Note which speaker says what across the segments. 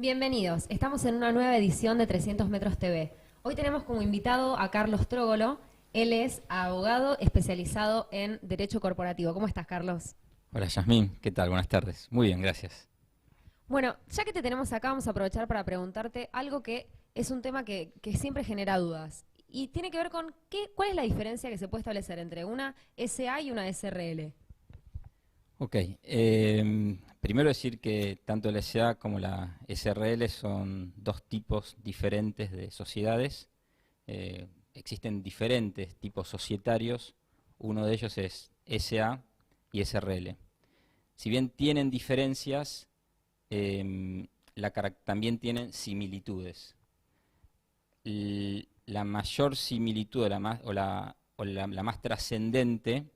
Speaker 1: Bienvenidos, estamos en una nueva edición de 300 Metros TV. Hoy tenemos como invitado a Carlos Trógolo. Él es abogado especializado en Derecho Corporativo. ¿Cómo estás, Carlos?
Speaker 2: Hola Yasmín, ¿qué tal? Buenas tardes. Muy bien, gracias.
Speaker 1: Bueno, ya que te tenemos acá, vamos a aprovechar para preguntarte algo que es un tema que siempre genera dudas. Y tiene que ver con cuál es la diferencia que se puede establecer entre una SA y una SRL.
Speaker 2: Ok, primero decir que tanto la SA como la SRL son dos tipos diferentes de sociedades. Existen diferentes tipos societarios, uno de ellos es SA y SRL. Si bien tienen diferencias, también tienen similitudes. La mayor similitud, la más trascendente,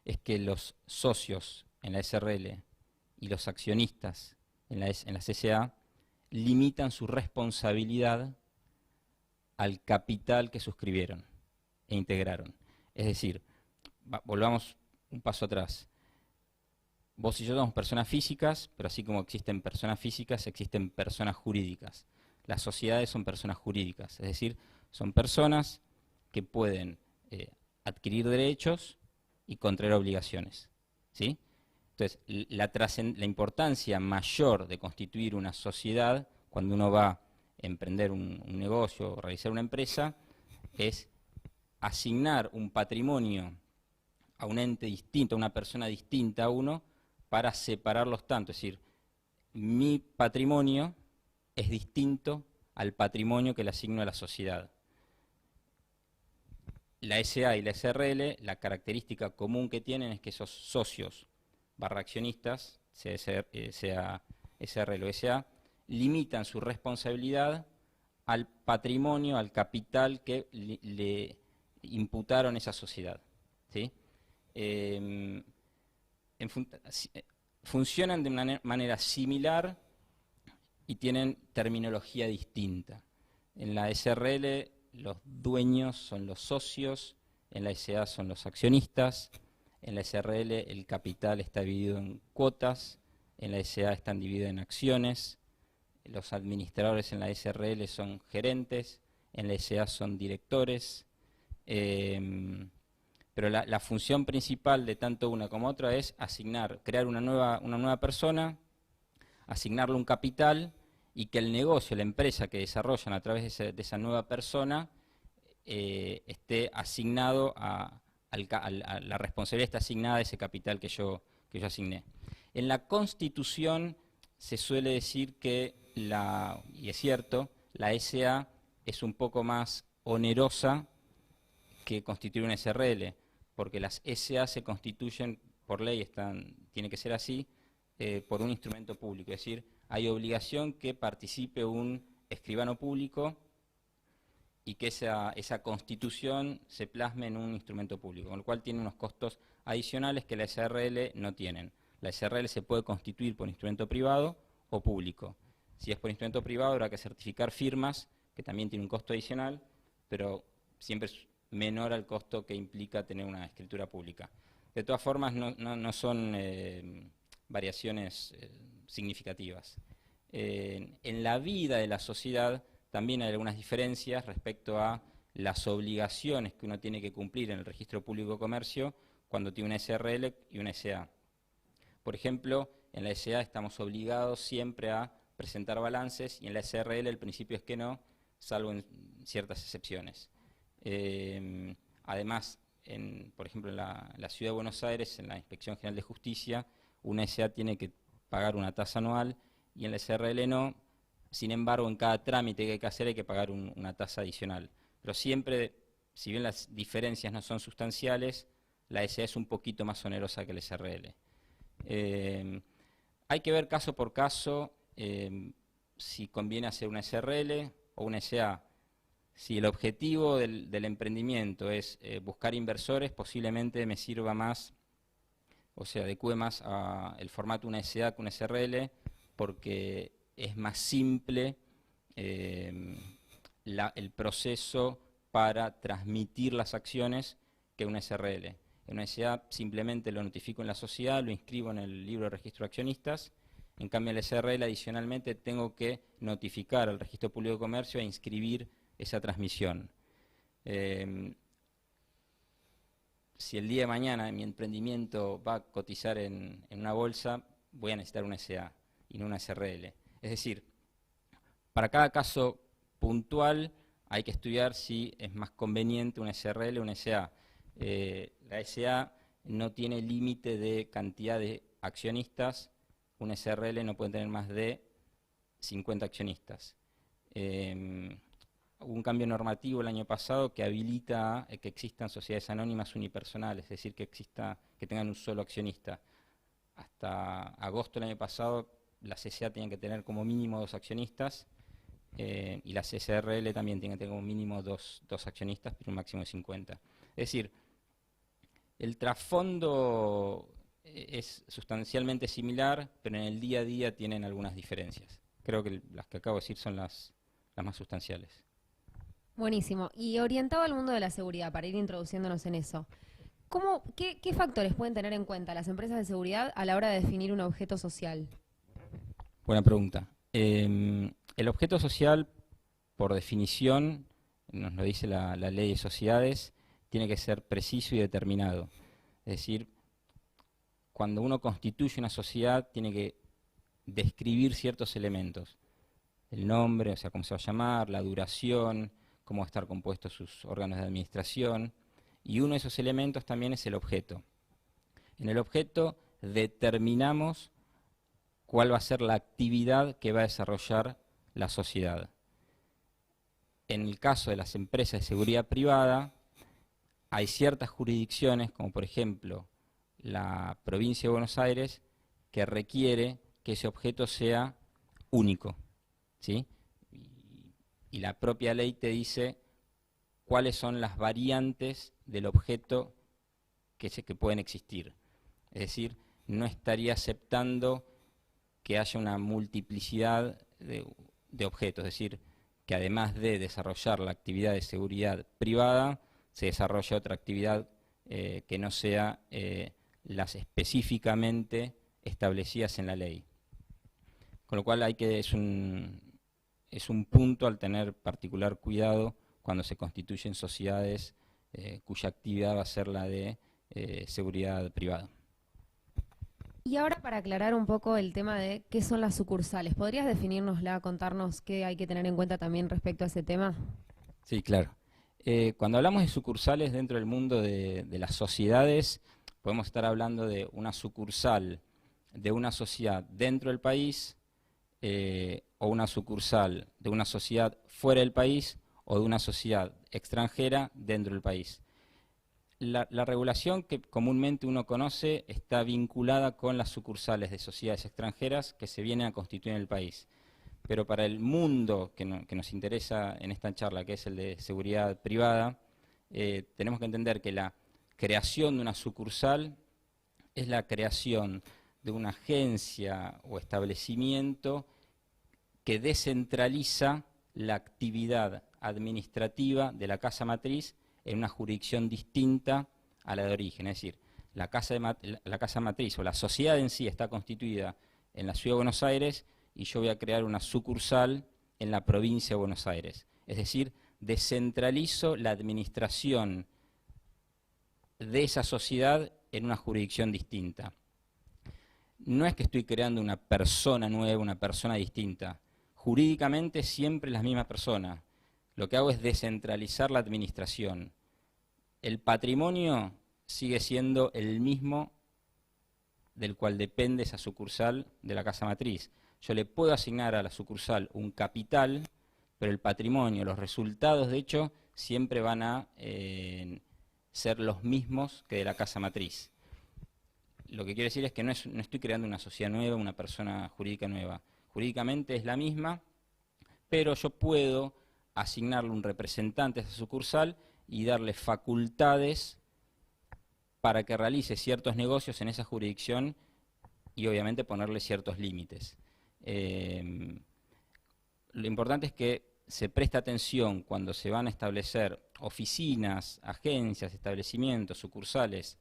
Speaker 2: es que los socios en la SRL y los accionistas en las SA limitan su responsabilidad al capital que suscribieron e integraron. Es decir, volvamos un paso atrás. Vos y yo somos personas físicas, pero así como existen personas físicas, existen personas jurídicas. Las sociedades son personas jurídicas, es decir, son personas que pueden adquirir derechos y contraer obligaciones, ¿sí? Entonces, la importancia mayor de constituir una sociedad cuando uno va a emprender un negocio o realizar una empresa es asignar un patrimonio a un ente distinto, a una persona distinta a uno, para separarlos tanto. Es decir, mi patrimonio es distinto al patrimonio que le asigno a la sociedad. La SA y la SRL, la característica común que tienen es que esos socios barra accionistas, sea SRL o SA, limitan su responsabilidad al patrimonio, al capital que le imputaron esa sociedad, ¿sí? Funcionan de una manera similar y tienen terminología distinta. En la SRL los dueños son los socios, en la SA son los accionistas, en la SRL el capital está dividido en cuotas, en la SA están divididos en acciones, los administradores en la SRL son gerentes, en la SA son directores, pero la función principal de tanto una como otra es crear una nueva persona, asignarle un capital y que el negocio, la empresa que desarrollan a través de esa nueva persona esté asignado a la responsabilidad está asignada a ese capital que yo asigné. En la Constitución se suele decir que, y es cierto, la SA es un poco más onerosa que constituir una SRL, porque las SA se constituyen por ley, tiene que ser así, por un instrumento público, es decir, hay obligación que participe un escribano público y que esa constitución se plasme en un instrumento público, con lo cual tiene unos costos adicionales que la SRL no tienen. La SRL se puede constituir por instrumento privado o público. Si es por instrumento privado habrá que certificar firmas, que también tiene un costo adicional, pero siempre es menor al costo que implica tener una escritura pública. De todas formas, no son variaciones significativas. En la vida de la sociedad también hay algunas diferencias respecto a las obligaciones que uno tiene que cumplir en el Registro Público de Comercio cuando tiene una SRL y una SA. Por ejemplo, en la SA estamos obligados siempre a presentar balances y en la SRL el principio es que no, salvo en ciertas excepciones. Además, por ejemplo, en la Ciudad de Buenos Aires, en la Inspección General de Justicia, una SA tiene que pagar una tasa anual y en la SRL no. Sin embargo, en cada trámite que hay que hacer hay que pagar una tasa adicional. Pero siempre, si bien las diferencias no son sustanciales, la SA es un poquito más onerosa que la SRL. Hay que ver caso por caso si conviene hacer una SRL o una SA. Si el objetivo del emprendimiento es buscar inversores, posiblemente me sirva más, o se adecue más al formato de una SA que una SRL, porque es más simple el proceso para transmitir las acciones que una SRL. En una SA simplemente lo notifico en la sociedad, lo inscribo en el libro de registro de accionistas En cambio, el SRL adicionalmente tengo que notificar al Registro Público de Comercio e inscribir esa transmisión. Si el día de mañana mi emprendimiento va a cotizar en una bolsa, voy a necesitar una SA y no una SRL. Es decir, para cada caso puntual hay que estudiar si es más conveniente una SRL o una SA. La SA no tiene límite de cantidad de accionistas, una SRL no puede tener más de 50 accionistas. Hubo un cambio normativo el año pasado que habilita que existan sociedades anónimas unipersonales, es decir, que tengan un solo accionista. Hasta agosto del año pasado las SA tenían que tener como mínimo 2 accionistas y las SRL también tienen que tener como mínimo dos accionistas, pero un máximo de 50. Es decir, el trasfondo es sustancialmente similar, pero en el día a día tienen algunas diferencias. Creo que las que acabo de decir son las más sustanciales.
Speaker 1: Buenísimo. Y orientado al mundo de la seguridad, para ir introduciéndonos en eso, ¿qué factores pueden tener en cuenta las empresas de seguridad a la hora de definir un objeto social?
Speaker 2: Buena pregunta. El objeto social, por definición, nos lo dice la ley de sociedades, tiene que ser preciso y determinado. Es decir, cuando uno constituye una sociedad, tiene que describir ciertos elementos. El nombre, o sea, cómo se va a llamar, la duración, cómo va a estar compuestos sus órganos de administración, y uno de esos elementos también es el objeto. En el objeto determinamos cuál va a ser la actividad que va a desarrollar la sociedad. En el caso de las empresas de seguridad privada, hay ciertas jurisdicciones, como por ejemplo la provincia de Buenos Aires, que requiere que ese objeto sea único, ¿sí? Y la propia ley te dice cuáles son las variantes del objeto que pueden existir. Es decir, no estaría aceptando que haya una multiplicidad de objetos, es decir, que además de desarrollar la actividad de seguridad privada, se desarrolle otra actividad que no sea las específicamente establecidas en la ley. Con lo cual es un punto al tener particular cuidado cuando se constituyen sociedades cuya actividad va a ser la de seguridad privada.
Speaker 1: Y ahora para aclarar un poco el tema de qué son las sucursales, ¿podrías definírnosla, contarnos qué hay que tener en cuenta también respecto a ese tema?
Speaker 2: Sí, claro. Cuando hablamos de sucursales dentro del mundo de las sociedades, podemos estar hablando de una sucursal de una sociedad dentro del país, o una sucursal de una sociedad fuera del país, o de una sociedad extranjera dentro del país. La regulación que comúnmente uno conoce está vinculada con las sucursales de sociedades extranjeras que se vienen a constituir en el país. Pero para el mundo que nos interesa en esta charla, que es el de seguridad privada, tenemos que entender que la creación de una sucursal es la creación de una agencia o establecimiento que descentraliza la actividad administrativa de la casa matriz en una jurisdicción distinta a la de origen. Es decir, la casa matriz o la sociedad en sí está constituida en la Ciudad de Buenos Aires y yo voy a crear una sucursal en la provincia de Buenos Aires. Es decir, descentralizo la administración de esa sociedad en una jurisdicción distinta. No es que estoy creando una persona nueva, una persona distinta. Jurídicamente siempre la misma persona. Lo que hago es descentralizar la administración. El patrimonio sigue siendo el mismo del cual depende esa sucursal de la casa matriz. Yo le puedo asignar a la sucursal un capital, pero el patrimonio, los resultados, de hecho, siempre van a ser los mismos que de la casa matriz. Lo que quiero decir es que no estoy creando una sociedad nueva, una persona jurídica nueva. Jurídicamente es la misma, pero yo puedo asignarle un representante a esa sucursal y darle facultades para que realice ciertos negocios en esa jurisdicción y obviamente ponerle ciertos límites. Lo importante es que se preste atención cuando se van a establecer oficinas, agencias, establecimientos, sucursales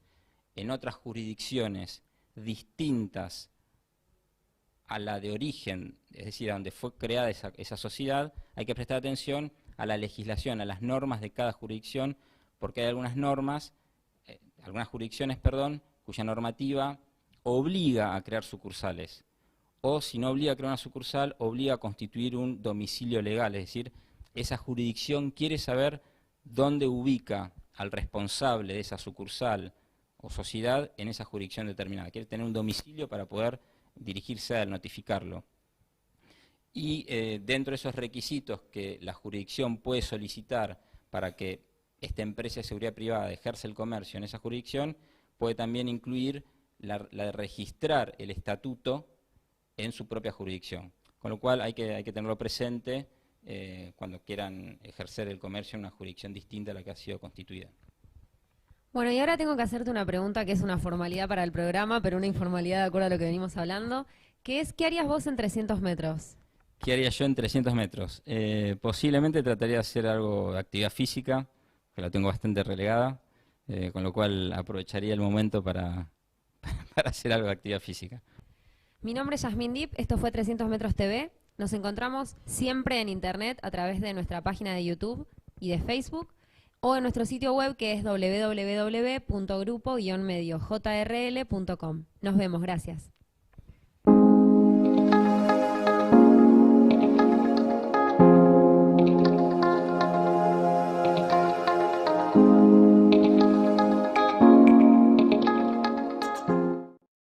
Speaker 2: en otras jurisdicciones distintas a la de origen, es decir, a donde fue creada esa sociedad, hay que prestar atención a la legislación, a las normas de cada jurisdicción, porque hay algunas normas, algunas jurisdicciones, cuya normativa obliga a crear sucursales. O si no obliga a crear una sucursal, obliga a constituir un domicilio legal, es decir, esa jurisdicción quiere saber dónde ubica al responsable de esa sucursal o sociedad en esa jurisdicción determinada. Quiere tener un domicilio para poder dirigirse a él, notificarlo. Y dentro de esos requisitos que la jurisdicción puede solicitar para que esta empresa de seguridad privada ejerza el comercio en esa jurisdicción, puede también incluir la de registrar el estatuto en su propia jurisdicción. Con lo cual hay que tenerlo presente cuando quieran ejercer el comercio en una jurisdicción distinta a la que ha sido constituida.
Speaker 1: Bueno, y ahora tengo que hacerte una pregunta que es una formalidad para el programa, pero una informalidad de acuerdo a lo que venimos hablando, que es, ¿qué harías vos en 300 metros?
Speaker 2: ¿Qué haría yo en 300 metros? Posiblemente trataría de hacer algo de actividad física, que la tengo bastante relegada, con lo cual aprovecharía el momento para hacer algo de actividad física.
Speaker 1: Mi nombre es Yasmín Dip, esto fue 300 Metros TV. Nos encontramos siempre en internet a través de nuestra página de YouTube y de Facebook, o en nuestro sitio web que es www.grupo-mediojrl.com. Nos vemos, gracias.